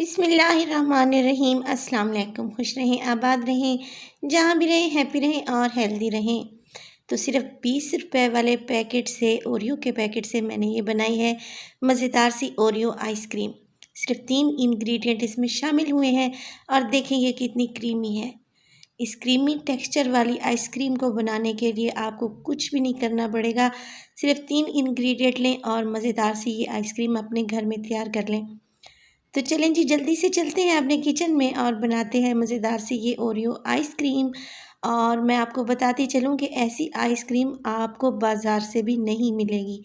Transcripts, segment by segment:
बिस्मिल्लाहिर्रहमानिर्रहीम। अस्सलाम वालेकुम। खुश रहें, आबाद रहें, जहाँ भी रहें हैप्पी रहें और हेल्दी रहें। तो सिर्फ 20 रुपए वाले पैकेट से, ओरियो के पैकेट से मैंने ये बनाई है मज़ेदार सी ओरियो आइसक्रीम। सिर्फ 3 इंग्रेडिएंट इसमें शामिल हुए हैं और देखें ये कितनी क्रीमी है। इस क्रीमी टेक्सचर वाली आइसक्रीम को बनाने के लिए आपको कुछ भी नहीं करना पड़ेगा। सिर्फ 3 इंग्रेडिएंट लें और मज़ेदार सी ये आइसक्रीम अपने घर में तैयार कर लें। तो चलें जी, जल्दी से चलते हैं अपने किचन में और बनाते हैं मज़ेदार सी ये ओरियो आइसक्रीम। और मैं आपको बताती चलूँ कि ऐसी आइसक्रीम आपको बाज़ार से भी नहीं मिलेगी।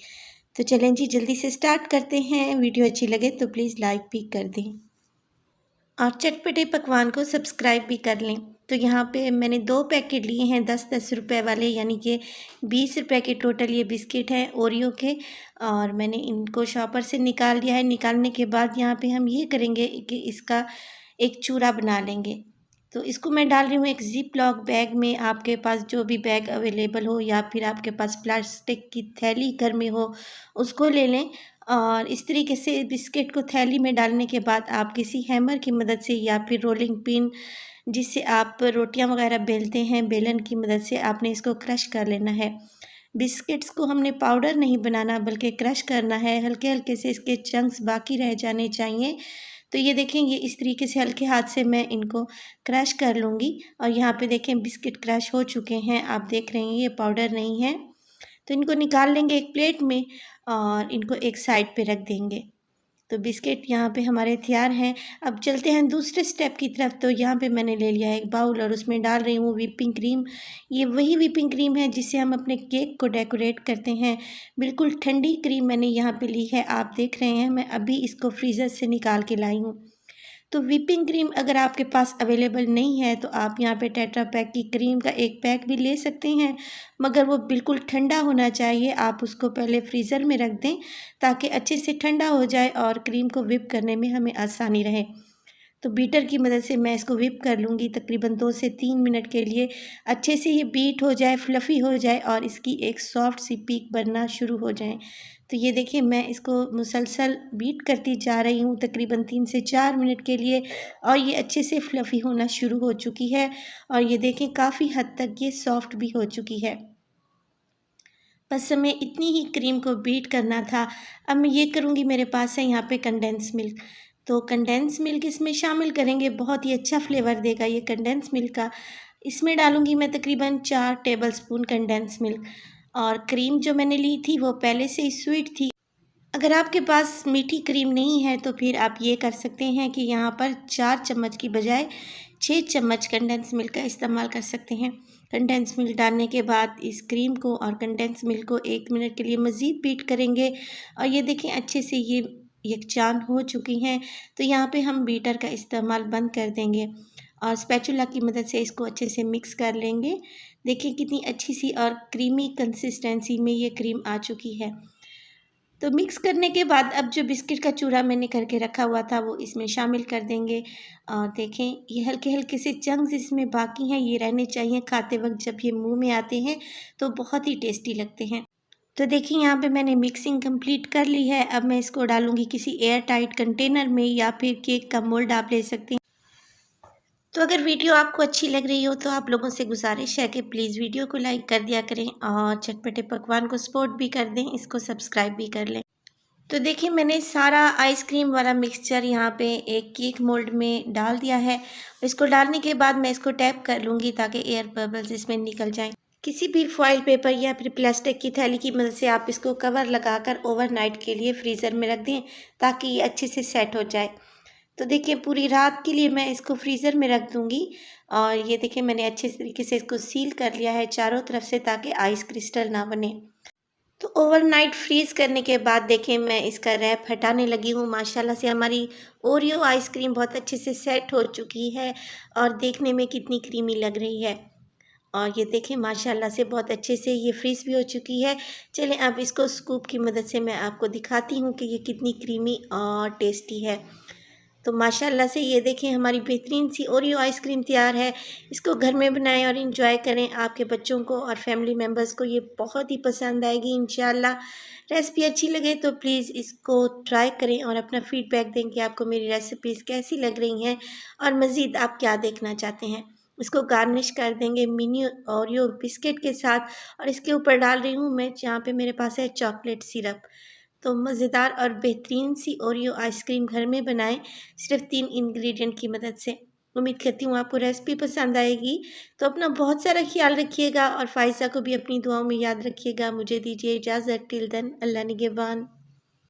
तो चलें जी, जल्दी से स्टार्ट करते हैं। वीडियो अच्छी लगे तो प्लीज़ लाइक भी कर दें और चटपटे पकवान को सब्सक्राइब भी कर लें। तो यहाँ पे मैंने 2 पैकेट लिए हैं 10-10 रुपए वाले, यानी कि 20 रुपए के टोटल ये बिस्किट हैं ओरियो के। और मैंने इनको शॉपर से निकाल लिया है। निकालने के बाद यहाँ पे हम ये करेंगे कि इसका एक चूरा बना लेंगे। तो इसको मैं डाल रही हूँ एक ज़िप लॉक बैग में। आपके पास जो भी बैग अवेलेबल हो या फिर आपके पास प्लास्टिक की थैली घर में हो उसको ले लें। और इस तरीके से बिस्किट को थैली में डालने के बाद आप किसी हैमर की मदद से या फिर रोलिंग पिन, जिससे आप रोटियां वगैरह बेलते हैं, बेलन की मदद से आपने इसको क्रश कर लेना है। बिस्किट्स को हमने पाउडर नहीं बनाना बल्कि क्रश करना है। हल्के हल्के से इसके चंक्स बाकी रह जाने चाहिए। तो ये देखें, ये इस तरीके से हल्के हाथ से मैं इनको क्रश कर लूँगी। और यहाँ पे देखें बिस्किट क्रश हो चुके हैं, आप देख रहे हैं ये पाउडर नहीं है। तो इनको निकाल लेंगे एक प्लेट में और इनको एक साइड पे रख देंगे। तो बिस्किट यहाँ पे हमारे तैयार हैं। अब चलते हैं दूसरे स्टेप की तरफ। तो यहाँ पे मैंने ले लिया है एक बाउल और उसमें डाल रही हूँ व्हिपिंग क्रीम। ये वही व्हिपिंग क्रीम है जिससे हम अपने केक को डेकोरेट करते हैं। बिल्कुल ठंडी क्रीम मैंने यहाँ पे ली है, आप देख रहे हैं मैं अभी इसको फ्रीज़र से निकाल के लाई हूँ। तो व्हिपिंग क्रीम अगर आपके पास अवेलेबल नहीं है तो आप यहाँ पे टेट्रा पैक की क्रीम का एक पैक भी ले सकते हैं, मगर वो बिल्कुल ठंडा होना चाहिए। आप उसको पहले फ्रीज़र में रख दें ताकि अच्छे से ठंडा हो जाए और क्रीम को व्हिप करने में हमें आसानी रहे। तो बीटर की मदद से मैं इसको व्हिप कर लूँगी तकरीबन 2 से 3 मिनट के लिए। अच्छे से ये बीट हो जाए, फ्लफ़ी हो जाए और इसकी एक सॉफ्ट सी पीक बनना शुरू हो जाए। तो ये देखिए मैं इसको मुसलसल बीट करती जा रही हूँ तकरीबन 3 से 4 मिनट के लिए और ये अच्छे से फ्लफ़ी होना शुरू हो चुकी है। और ये देखें काफ़ी हद तक ये सॉफ्ट भी हो चुकी है। बस हमें इतनी ही क्रीम को बीट करना था। अब मैं ये करूँगी, मेरे पास है यहाँ पे कंडेंस मिल्क। तो कंडेंस मिल्क इसमें शामिल करेंगे, बहुत ही अच्छा फ्लेवर देगा ये कंडेंस मिल्क का। इसमें डालूँगी मैं तकरीबन 4 टेबलस्पून कंडेंस मिल्क। और क्रीम जो मैंने ली थी वो पहले से ही स्वीट थी। अगर आपके पास मीठी क्रीम नहीं है तो फिर आप ये कर सकते हैं कि यहाँ पर 4 चम्मच की बजाय 6 चम्मच कंडेंस मिल्क का इस्तेमाल कर सकते हैं। कंडेंस मिल्क डालने के बाद इस क्रीम को और कंडेंस मिल्क को 1 मिनट के लिए मज़ीद बीट करेंगे। और ये देखें अच्छे से ये यकजान हो चुकी हैं। तो यहाँ पे हम बीटर का इस्तेमाल बंद कर देंगे और स्पैचुला की मदद से इसको अच्छे से मिक्स कर लेंगे। देखिए कितनी अच्छी सी और क्रीमी कंसिस्टेंसी में ये क्रीम आ चुकी है। तो मिक्स करने के बाद अब जो बिस्किट का चूरा मैंने करके रखा हुआ था वो इसमें शामिल कर देंगे। और देखें ये हल्के हल्के से चंक्स इसमें बाकी हैं, ये रहने चाहिए। खाते वक्त जब ये मुंह में आते हैं तो बहुत ही टेस्टी लगते हैं। तो देखिए यहाँ पे मैंने मिक्सिंग कंप्लीट कर ली है। अब मैं इसको डालूंगी किसी एयर टाइट कंटेनर में या फिर केक का मोल्ड आप ले सकते हैं। तो अगर वीडियो आपको अच्छी लग रही हो तो आप लोगों से गुजारिश है कि प्लीज़ वीडियो को लाइक कर दिया करें और चटपटे पकवान को सपोर्ट भी कर दें, इसको सब्सक्राइब भी कर लें। तो देखिए मैंने सारा आइसक्रीम वाला मिक्सचर यहाँ पे एक केक मोल्ड में डाल दिया है। इसको डालने के बाद मैं इसको टैप कर लूँगी ताकि एयर बबल्स इसमें निकल जाएं। किसी भी फॉइल पेपर या फिर प्लास्टिक की थैली की मदद से आप इसको कवर लगाकर ओवरनाइट के लिए फ्रीज़र में रख दें ताकि ये अच्छे से सेट हो जाए। तो देखिए पूरी रात के लिए मैं इसको फ्रीज़र में रख दूँगी। और ये देखिए मैंने अच्छे तरीके से इसको सील कर लिया है चारों तरफ से ताकि आइस क्रिस्टल ना बने। तो ओवरनाइट फ्रीज़ करने के बाद देखें मैं इसका रैप हटाने लगी हूँ। माशाल्लाह से हमारी ओरियो आइसक्रीम बहुत अच्छे से सेट हो चुकी है और देखने में कितनी क्रीमी लग रही है। और ये देखें माशाल्लाह से बहुत अच्छे से ये फ्रीज़ भी हो चुकी है। चलें अब इसको स्कूप की मदद से मैं आपको दिखाती हूँ कि ये कितनी क्रीमी और टेस्टी है। तो माशाल्लाह से ये देखें हमारी बेहतरीन सी ओरियो आइसक्रीम तैयार है। इसको घर में बनाएं और इंजॉय करें। आपके बच्चों को और फैमिली मेम्बर्स को ये बहुत ही पसंद आएगी इंशाल्लाह। रेसिपी अच्छी लगे तो प्लीज़ इसको ट्राई करें और अपना फीडबैक दें कि आपको मेरी रेसिपीज़ कैसी लग रही हैं और मज़ीद आप क्या देखना चाहते हैं। इसको गार्निश कर देंगे मिनी ओरियो बिस्किट के साथ और इसके ऊपर डाल रही हूँ मैं जहाँ पे मेरे पास है चॉकलेट सिरप। तो मज़ेदार और बेहतरीन सी ओरियो आइसक्रीम घर में बनाएं सिर्फ 3 इंग्रेडिएंट की मदद से। उम्मीद करती हूँ आपको रेसिपी पसंद आएगी। तो अपना बहुत सारा ख्याल रखिएगा और फ़ाइज़ा को भी अपनी दुआओं में याद रखिएगा। मुझे दीजिए इजाज़त। टिल देन अल्लाह निगहबान।